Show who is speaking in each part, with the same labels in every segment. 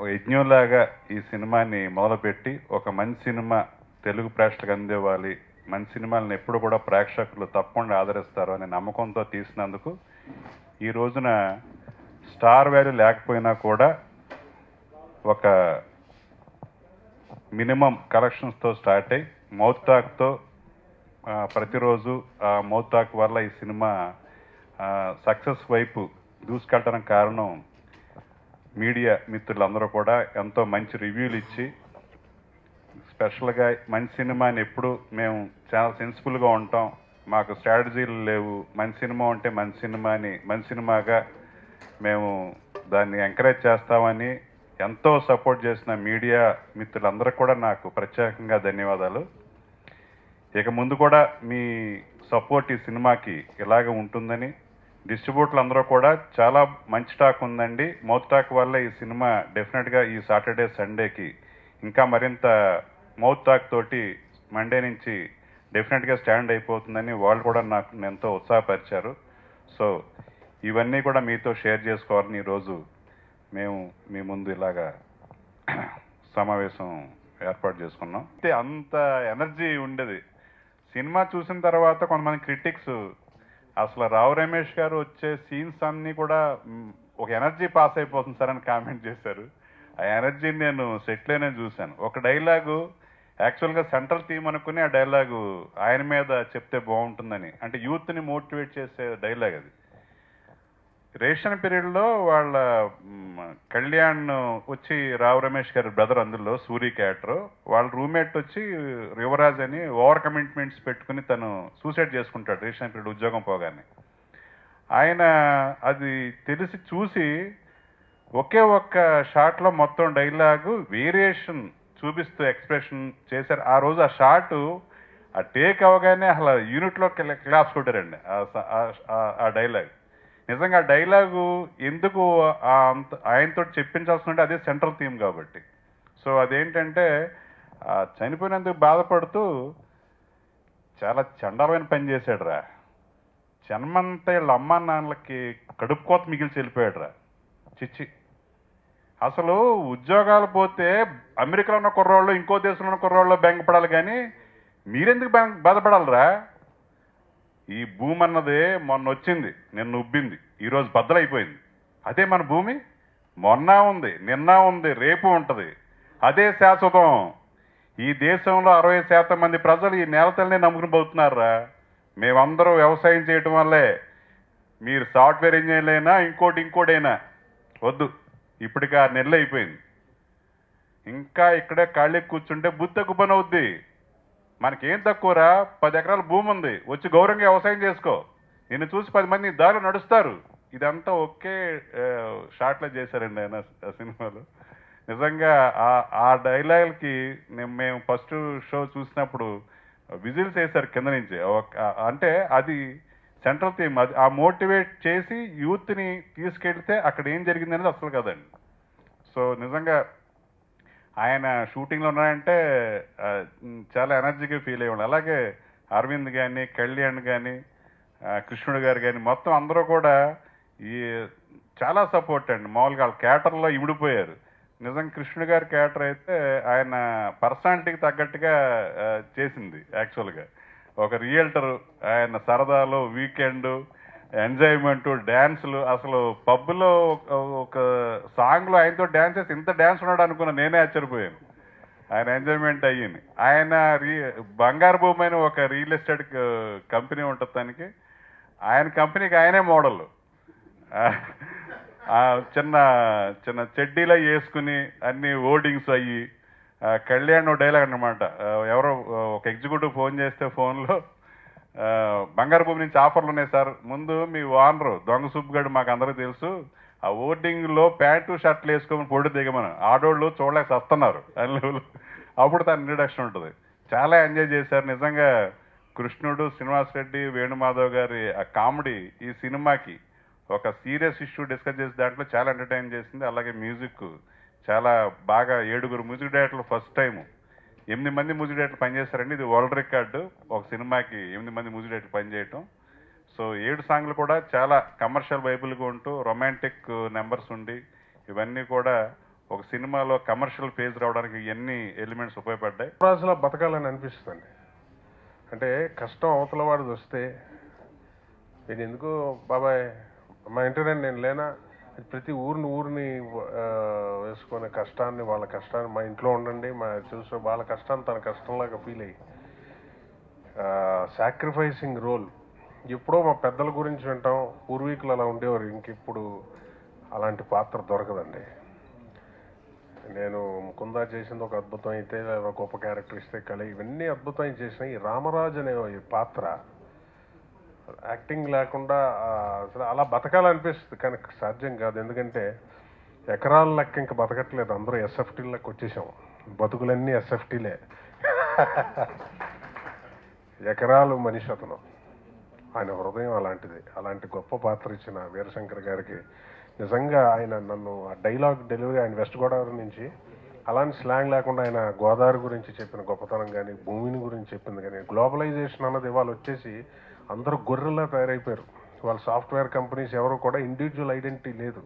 Speaker 1: ఒక యజ్ఞంలాగా ఈ సినిమాని మొదలుపెట్టి ఒక మంచి సినిమా తెలుగు ప్రేక్షకులకు అందివ్వాలి, మంచి సినిమాలను ఎప్పుడు కూడా ప్రేక్షకులు తప్పకుండా ఆదరిస్తారు అనే నమ్మకంతో తీసినందుకు ఈ రోజున స్టార్ వాల్యూ లేకపోయినా కూడా ఒక మినిమం కలెక్షన్స్తో స్టార్ట్ అయ్యి మౌత్ టాక్తో ప్రతిరోజు ఆ మౌత్ టాక్ వల్ల ఈ సినిమా సక్సెస్ వైపు దూసుకెళ్ళడానికి కారణం మీడియా మిత్రులందరూ కూడా ఎంతో మంచి రివ్యూలు ఇచ్చి, స్పెషల్గా మంచి సినిమాని ఎప్పుడు మేము చాలా సెన్సిబుల్గా ఉంటాం, మాకు స్ట్రాటజీలు లేవు, మంచి సినిమా ఉంటే మంచి సినిమాగా మేము దాన్ని ఎంకరేజ్ చేస్తామని ఎంతో సపోర్ట్ చేసిన మీడియా మిత్రులందరూ కూడా నాకు ప్రత్యేకంగా ధన్యవాదాలు. ఇక ముందు కూడా మీ సపోర్ట్ ఈ సినిమాకి ఇలాగే ఉంటుందని, డిస్ట్రిబ్యూటర్లు అందరూ కూడా చాలా మంచి టాక్ ఉందండి, మౌత్ టాక్ వల్ల ఈ సినిమా డెఫినెట్గా ఈ సాటర్డే సండేకి ఇంకా మరింత మౌత్ టాక్ తోటి మండే నుంచి డెఫినెట్గా స్టాండ్ అయిపోతుందని వాళ్ళు కూడా నాకు ఎంతో ఉత్సాహపరిచారు. సో ఇవన్నీ కూడా మీతో షేర్ చేసుకోవాలని ఈరోజు మేము మీ ముందు ఇలాగా సమావేశం ఏర్పాటు చేసుకున్నాం. అంత ఎనర్జీ ఉండేది. సినిమా చూసిన తర్వాత కొంతమంది క్రిటిక్స్ అసలు రావు రమేష్ గారు వచ్చే సీన్స్ అన్నీ కూడా ఒక ఎనర్జీ పాస్ అయిపోతుంది సార్ అని కామెంట్ చేశారు. ఆ ఎనర్జీని నేను సెట్లోనే చూశాను. ఒక డైలాగు యాక్చువల్గా సెంట్రల్ థీమ్ అనుకుని ఆ డైలాగు ఆయన మీద చెప్తే బాగుంటుందని, అంటే యూత్ని మోటివేట్ చేసే డైలాగ్ అది. రేషన్ పీరియడ్లో వాళ్ళ కళ్యాణ్ వచ్చి రావు రమేష్ గారి బ్రదర్, అందులో సూరి క్యారెక్టర్, వాళ్ళ రూమ్మేట్ వచ్చి యువరాజ్ అని ఓవర్ కమిట్మెంట్స్ పెట్టుకుని తను సూసైడ్ చేసుకుంటాడు రేషన్ పీరియడ్ ఉద్యోగం పోగానే. ఆయన అది తెలిసి చూసి ఒకే ఒక్క షాట్లో మొత్తం డైలాగు వేరియేషన్ చూపిస్తూ ఎక్స్ప్రెషన్ చేశారు. ఆ రోజు ఆ షాటు ఆ టేక్ అవగానే అసలు యూనిట్లో క్లాప్స్ కొట్టారండి ఆ డైలాగ్. నిజంగా ఆ డైలాగు ఎందుకు ఆయనతో చెప్పించాల్సి అదే సెంట్రల్ థీమ్ కాబట్టి. సో అదేంటంటే చనిపోయినందుకు బాధపడుతూ చాలా చండాలమైన పని చేశాడు రా, జన్మంతా వీళ్ళ అమ్మా నాన్నలకి కడుపు కోత మిగిల్చి వెళ్ళిపోయాడు రా, చిచ్చి. అసలు ఉద్యోగాలు పోతే అమెరికాలో ఉన్న కుర్రోళ్ళు ఇంకో దేశంలో ఉన్న కుర్రోళ్ళు బెంగపడాలి, కానీ మీరెందుకు బాధపడాలరా? ఈ భూమి అన్నదే మొన్న వచ్చింది, నిన్న ఉబ్బింది, ఈరోజు బద్దలైపోయింది. అదే మన భూమి. మొన్న ఉంది, నిన్న ఉంది, రేపు ఉంటుంది. అదే శాశ్వతం. ఈ దేశంలో 60% మంది ప్రజలు ఈ నేలతల్నే నమ్ముకుని పోతున్నారా. మేమందరూ వ్యవసాయం చేయటం వల్లే. మీరు సాఫ్ట్వేర్ ఇంజనీర్లు అయినా ఇంకోటైనా వద్దు, ఇప్పటికి 6 నెలలు అయిపోయింది. ఇంకా ఇక్కడే ఖాళీ కూర్చుంటే బుద్ధి తక్కువ పని అవుద్ది. మనకేం తక్కువరా, 10 ఎకరాల భూమి ఉంది, వచ్చి గౌరవంగా వ్యవసాయం చేసుకో, నిన్ను చూసి 10 మంది దారిలో నడుస్తారు. ఇదంతా ఒకే షాట్లో చేశారండి ఆయన సినిమాలో. నిజంగా ఆ డైలాగ్కి మేము ఫస్ట్ షో చూసినప్పుడు విజిల్స్ వేశారు కింద నుంచి. అంటే అది సెంట్రల్ థీమ్, అది ఆ మోటివేట్ చేసి యూత్ని తీసుకెళ్తే అక్కడ ఏం జరిగింది అనేది అసలు కదండి. సో నిజంగా ఆయన షూటింగ్లో ఉన్నాయంటే చాలా ఎనర్జీగా ఫీల్ అయ్యేవాళ్ళు. అలాగే అరవింద్ కానీ, కళ్యాణ్ కానీ, కృష్ణుడు గారు కానీ మొత్తం అందరూ కూడా ఈ చాలా సపోర్ట్ అండి. మామూలుగా వాళ్ళ క్యారెక్టర్లో ఇమిడిపోయారు. నిజంగా కృష్ణుడు గారి క్యారెక్టర్ అయితే ఆయన పర్సనాలిటీకి తగ్గట్టుగా చేసింది. యాక్చువల్గా ఒక రియల్టర్, ఆయన సరదాలో వీకెండ్ ఎంజాయ్మెంట్, డ్యాన్సులు. అసలు పబ్లో ఒక సాంగ్లో ఆయనతో డ్యాన్స్ చేసి ఇంత డ్యాన్స్ ఉన్నాడు అనుకున్నా, నేనే ఆశ్చర్యపోయాను. ఆయన ఎంజాయ్మెంట్ అయ్యింది. ఆయన బంగారు భూమి అయిన ఒక రియల్ ఎస్టేట్ కంపెనీ ఉంటుంది దానికి, ఆయన కంపెనీకి ఆయనే మోడల్. చిన్న చిన్న చెడ్డీలా వేసుకుని అన్ని ఓడింగ్స్ అయ్యి. కళ్యాణ్ డైలాగ్ అన్నమాట, ఎవరో ఒక ఎగ్జిక్యూటివ్ ఫోన్ చేస్తే ఫోన్లో బంగారు భూమి నుంచి ఆఫర్లు ఉన్నాయి సార్, ముందు మీ ఓనరు దొంగ సుబ్బుగాడు మాకు అందరూ తెలుసు, ఆ ఓటింగ్లో ప్యాంటు షర్ట్లు వేసుకొని పొడి దిగమని ఆడోళ్ళు చూడలేక వస్తున్నారు అని. అప్పుడు తన ఇంట్రడక్షన్ ఉంటుంది. చాలా ఎంజాయ్ చేశారు నిజంగా. కృష్ణుడు, శ్రీనివాస్ రెడ్డి, వేణుమాధవ్ గారి ఆ కామెడీ ఈ సినిమాకి ఒక సీరియస్ ఇష్యూ డిస్కస్ చేసే దాంట్లో చాలా ఎంటర్టైన్ చేసింది. అలాగే మ్యూజిక్ చాలా బాగా 7 మ్యూజిక్ డైరెక్టర్లు ఫస్ట్ టైము 8 మంది మ్యూజిక్ డైరెక్టర్లు పనిచేస్తారండి. ఇది వరల్డ్ రికార్డు, ఒక సినిమాకి 8 మంది మ్యూజిక్ డైరెక్టర్లు పనిచేయటం. సో 7 సాంగ్లు కూడా చాలా కమర్షియల్ వైబుల్గా ఉంటూ రొమాంటిక్ నెంబర్స్ ఉండి ఇవన్నీ కూడా ఒక సినిమాలో కమర్షియల్ ఫేజ్ రావడానికి ఎన్ని ఎలిమెంట్స్ ఉపయోగపడ్డాయి?
Speaker 2: రాజులా బతకాలని అనిపిస్తుంది. అంటే కష్టం అవతల వాడిది వస్తే నేను ఎందుకు బాబాయ్ మా ఇంటర్నెట్ నేను లేనా, ప్రతి ఊరిని వేసుకునే కష్టాన్ని, వాళ్ళ కష్టాన్ని మా ఇంట్లో ఉండండి, మా చూసే వాళ్ళ కష్టాన్ని తన కష్టంలాగా ఫీల్ అయ్యి సాక్రిఫైసింగ్ రోల్. ఎప్పుడో మా పెద్దల గురించి వింటాం, పూర్వీకులు అలా ఉండేవారు, ఇంకెప్పుడు అలాంటి పాత్ర దొరకదండి. నేను ముకుందా చేసింది ఒక అద్భుతం అయితే, గొప్ప క్యారెక్టర్ ఇస్తే కళ, ఇవన్నీ అద్భుతం చేసిన ఈ రామరాజు అనే ఈ పాత్ర యాక్టింగ్ లేకుండా అసలు అలా బతకాలనిపిస్తుంది, కానీ సాధ్యం కాదు. ఎందుకంటే ఎకరాల లెక్క ఇంకా బతకట్లేదు, అందరూ ఎస్ఎఫ్టీలకు వచ్చేసాం, బతుకులన్నీ ఎస్ఎఫ్టీలే. ఎకరాలు మనిషి అతను, ఆయన హృదయం అలాంటిది. అలాంటి గొప్ప పాత్ర ఇచ్చిన వీరశంకర్ గారికి నిజంగా ఆయన నన్ను ఆ డైలాగ్ డెలివరీ, ఆయన వెస్ట్ గోదావరి నుంచి అలాంటి స్లాంగ్ లేకుండా ఆయన గోదావరి గురించి చెప్పిన గొప్పతనం కానీ, భూమిని గురించి చెప్పింది కానీ, గ్లోబలైజేషన్ అన్నది ఇవాళ వచ్చేసి అందరూ గొర్రెల్లా తయారైపోయారు. వాళ్ళ సాఫ్ట్వేర్ కంపెనీస్ ఎవరు కూడా ఇండివిజువల్ ఐడెంటిటీ లేదు.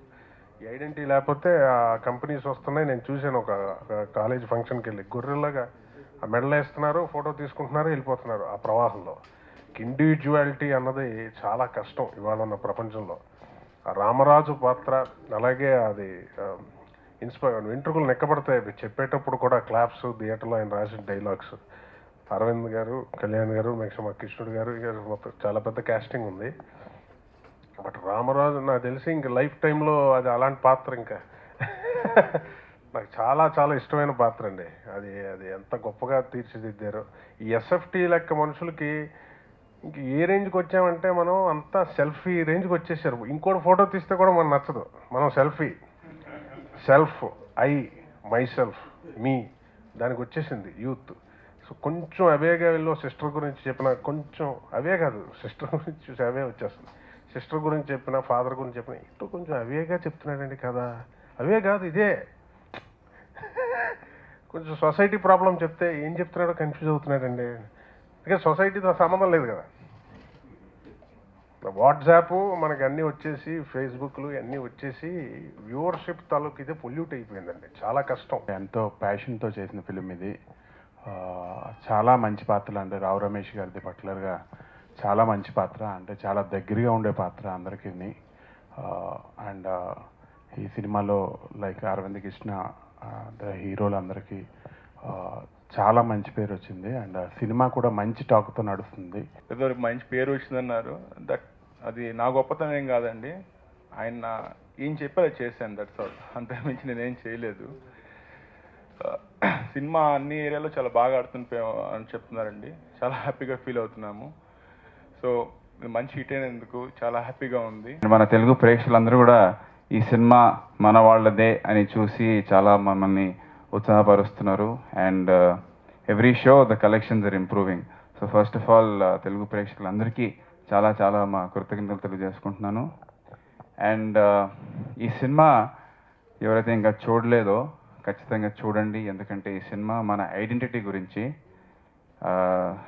Speaker 2: ఈ ఐడెంటిటీ లేకపోతే ఆ కంపెనీస్ వస్తున్నాయి. నేను చూశాను ఒక కాలేజ్ ఫంక్షన్కి వెళ్ళి, గొర్రెల్లాగా ఆ మెడల్ వేస్తున్నారు, ఫోటో తీసుకుంటున్నారు, వెళ్ళిపోతున్నారు ఆ ప్రవాహంలో. ఇండివిజువాలిటీ అన్నది చాలా కష్టం ఇవాళ ఉన్న ప్రపంచంలో. ఆ రామరాజు పాత్ర అలాగే అది వెంట్రుకలు నెక్కబడతాయి అవి చెప్పేటప్పుడు కూడా, క్లాప్స్ థియేటర్లో ఆయన రాసిన డైలాగ్స్. అరవింద్ గారు, కళ్యాణ్ గారు, నెక్స్ట్ మా కృష్ణుడు గారు, మొత్తం చాలా పెద్ద కాస్టింగ్ ఉంది. బట్ రామరాజు నాకు తెలిసి ఇంక లైఫ్ టైంలో అది అలాంటి పాత్ర ఇంకా నాకు చాలా చాలా ఇష్టమైన పాత్ర అండి. అది అది ఎంత గొప్పగా తీర్చిదిద్దారో. ఈ ఎస్ఎఫ్టీ లెక్క మనుషులకి ఇంక ఏ రేంజ్కి వచ్చామంటే, మనం అంతా సెల్ఫీ రేంజ్కి వచ్చేసారు. ఇంకోటి ఫోటో తీస్తే కూడా మనకు నచ్చదు, మనం సెల్ఫ్ ఐ మై సెల్ఫ్ మీ దానికి వచ్చేసింది యూత్. సో కొంచెం అవేగా వీళ్ళు సిస్టర్ గురించి చెప్పిన, కొంచెం అవే కాదు, సిస్టర్ గురించి చూసి అవే వచ్చేస్తుంది. సిస్టర్ గురించి చెప్పిన, ఫాదర్ గురించి చెప్పిన, ఇటు కొంచెం అవేగా చెప్తున్నాడండి కదా, అవే కాదు ఇదే. కొంచెం సొసైటీ ప్రాబ్లం చెప్తే ఏం చెప్తున్నాడో కన్ఫ్యూజ్ అవుతున్నాడండి. అందుకే సొసైటీతో సంబంధం లేదు కదా. వాట్సాప్ మనకి అన్నీ వచ్చేసి, ఫేస్బుక్లు అన్నీ వచ్చేసి వ్యూవర్షిప్ తాలూకు ఇదే పొల్యూట్ అయిపోయిందండి. చాలా కష్టం.
Speaker 3: ఎంతో ప్యాషన్తో చేసిన ఫిలిం ఇది. చాలా మంచి పాత్రలు, అంటే రావు రమేష్ గారిది పర్టికులర్గా చాలా మంచి పాత్ర, అంటే చాలా దగ్గరగా ఉండే పాత్ర అందరికీ. అండ్ ఈ సినిమాలో లైక్ అరవింద్ కృష్ణ హీరోలందరికీ చాలా మంచి పేరు వచ్చింది. అండ్ సినిమా కూడా మంచి టాక్తో నడుస్తుంది.
Speaker 4: ఏదో మంచి పేరు వచ్చిందన్నారు, అది నా గొప్పతనం ఏం కాదండి. ఆయన ఏం చెప్పారో చేశాను, దట్స్ ఆల్. అంతకుమించి నేనేం చేయలేదు. సినిమా అన్ని ఏరియాలో చాలా బాగా ఆడుతుంటే అని చెప్తున్నారండి, చాలా హ్యాపీగా ఫీల్ అవుతున్నాము. సో మంచి హిట్ అయినందుకు చాలా హ్యాపీగా ఉంది.
Speaker 5: మన తెలుగు ప్రేక్షకులందరూ కూడా ఈ సినిమా మన వాళ్ళదే అని చూసి చాలా మమ్మల్ని ఉత్సాహపరుస్తున్నారు. And every show the collections are improving. So first of all Telugu ప్రేక్షకులందరికీ చాలా చాలా మా కృతజ్ఞతలు తెలియజేసుకుంటున్నాను. అండ్ ఈ సినిమా ఎవరైతే ఇంకా చూడలేదో ఖచ్చితంగా చూడండి, ఎందుకంటే ఈ సినిమా మన ఐడెంటిటీ గురించి.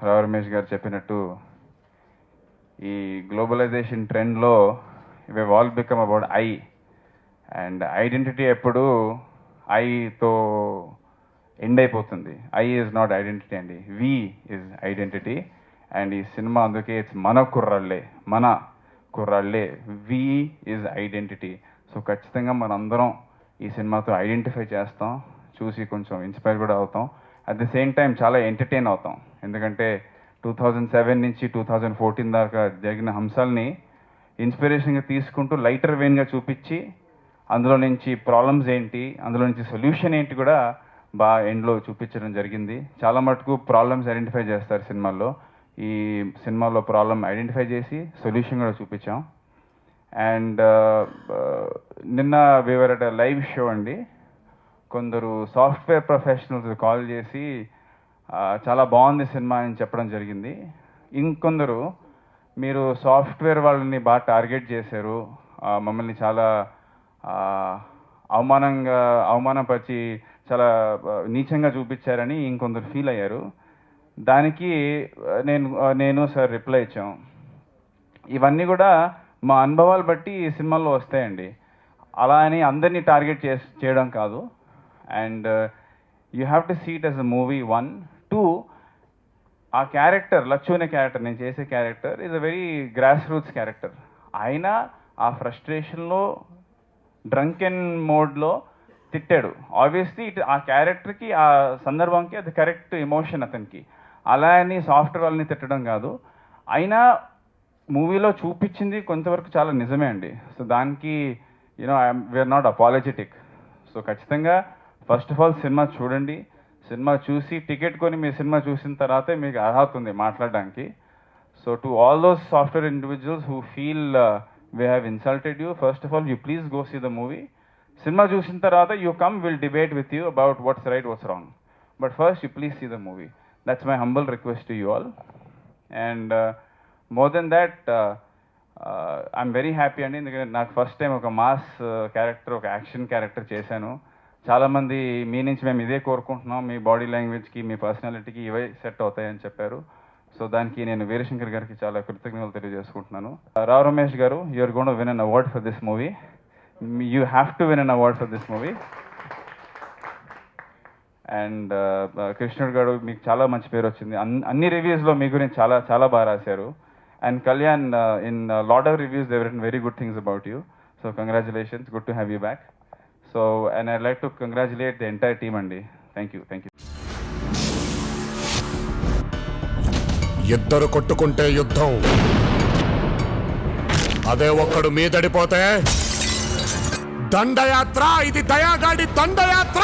Speaker 5: రావు రమేష్ గారు చెప్పినట్టు ఈ గ్లోబలైజేషన్ ట్రెండ్లో we all become about I, and identity ఎప్పుడు ఐతో ఎండ్ అయిపోతుంది. ఐ ఈజ్ నాట్ ఐడెంటిటీ అండి, వి ఈజ్ ఐడెంటిటీ. అండ్ ఈ సినిమా అందుకే ఇట్స్ మన కుర్రాళ్ళే, వి ఈజ్ ఐడెంటిటీ. సో ఖచ్చితంగా మనందరం ఈ సినిమాతో ఐడెంటిఫై చేస్తాం, చూసి కొంచెం ఇన్స్పైర్ కూడా అవుతాం. అట్ ది సేమ్ టైం చాలా ఎంటర్టైన్ అవుతాం, ఎందుకంటే 2007 నుంచి 2014 దాకా జరిగిన అంశాలని ఇన్స్పిరేషన్గా తీసుకుంటూ లైటర్ వెయిన్గా చూపించి, అందులో నుంచి ప్రాబ్లమ్స్ ఏంటి, అందులో నుంచి సొల్యూషన్ ఏంటి కూడా బాగా ఎండ్లో చూపించడం జరిగింది. చాలా మటుకు ప్రాబ్లమ్స్ ఐడెంటిఫై చేస్తారు సినిమాల్లో. ఈ సినిమాలో ప్రాబ్లమ్ ఐడెంటిఫై చేసి సొల్యూషన్ కూడా చూపించాం. అండ్ నిన్న వీవర్ అట్ లైవ్ షో అండి, కొందరు సాఫ్ట్వేర్ ప్రొఫెషనల్స్ కాల్ చేసి చాలా బాగుంది సినిమా అని చెప్పడం జరిగింది. ఇంకొందరు మీరు సాఫ్ట్వేర్ వాళ్ళని బాగా టార్గెట్ చేశారు, మమ్మల్ని చాలా అవమానపరిచి చాలా నీచంగా చూపించారని ఇంకొందరు ఫీల్ అయ్యారు. దానికి నేను సార్ రిప్లై ఇచ్చాం, ఇవన్నీ కూడా మా అనుభవాలు బట్టి ఈ సినిమాల్లో వస్తాయండి, అలా అని అందరినీ టార్గెట్ చేయడం కాదు. And you have to see it as a movie 1. 2, ఆ క్యారెక్టర్ లచ్చు అనే క్యారెక్టర్, నేను చేసే character is a very grass roots character. ఆయన ఆ ఫ్రస్ట్రేషన్లో డ్రంకెన్ మోడ్లో తిట్టాడు. ఆబ్వియస్లీ ఆ క్యారెక్టర్కి ఆ సందర్భంకి అది కరెక్ట్ ఎమోషన్ అతనికి. అలా అని సాఫ్ట్వేర్ వాళ్ళని తిట్టడం కాదు. అయినా మూవీలో చూపించింది కొంతవరకు చాలా నిజమే అండి. సో దానికి వీఆర్ నాట్ అపాలజెటిక్. సో ఖచ్చితంగా ఫస్ట్ ఆఫ్ ఆల్ సినిమా చూడండి. సినిమా చూసి టికెట్ కొని మీ సినిమా చూసిన తర్వాతే మీకు అర్హత ఉంది మాట్లాడడానికి. So to all those software individuals who feel we have insulted you, first of all you please go see the movie. Cinema చూసిన తర్వాత you come will debate with you about what's right what's wrong. But first you please see the movie. That's my humble request to you all. And more than that I'm very happy అండి. ఎందుకంటే నాకు first time ఒక mass character, ఒక action character చేశాను. చాలామంది మీ నుంచి మేము ఇదే కోరుకుంటున్నాం, మీ బాడీ లాంగ్వేజ్కి మీ పర్సనాలిటీకి ఇవే సెట్ అవుతాయని చెప్పారు. సో దానికి నేను వీరశంకర్ గారికి చాలా కృతజ్ఞతలు తెలియజేసుకుంటున్నాను. రావు రమేష్ గారు, you are gonna win an award for this movie. You have to win an award for this movie. And Krishnudu గారు, మీకు చాలా మంచి పేరు వచ్చింది. అన్ని రివ్యూస్లో మీ గురించి చాలా చాలా బాగా రాశారు. And Kalyan, in lot of reviews they written very good things about you. So congratulations, good to have you back. So, and I'd like to congratulate the entire team, Andy. Thank you, thank you.
Speaker 6: ఇద్దరు కొట్టుకుంటే యుద్ధం, అదే ఒక్కడు మీదడిపోతే దండయాత్ర. ఇది దయాగాడి దండయాత్ర.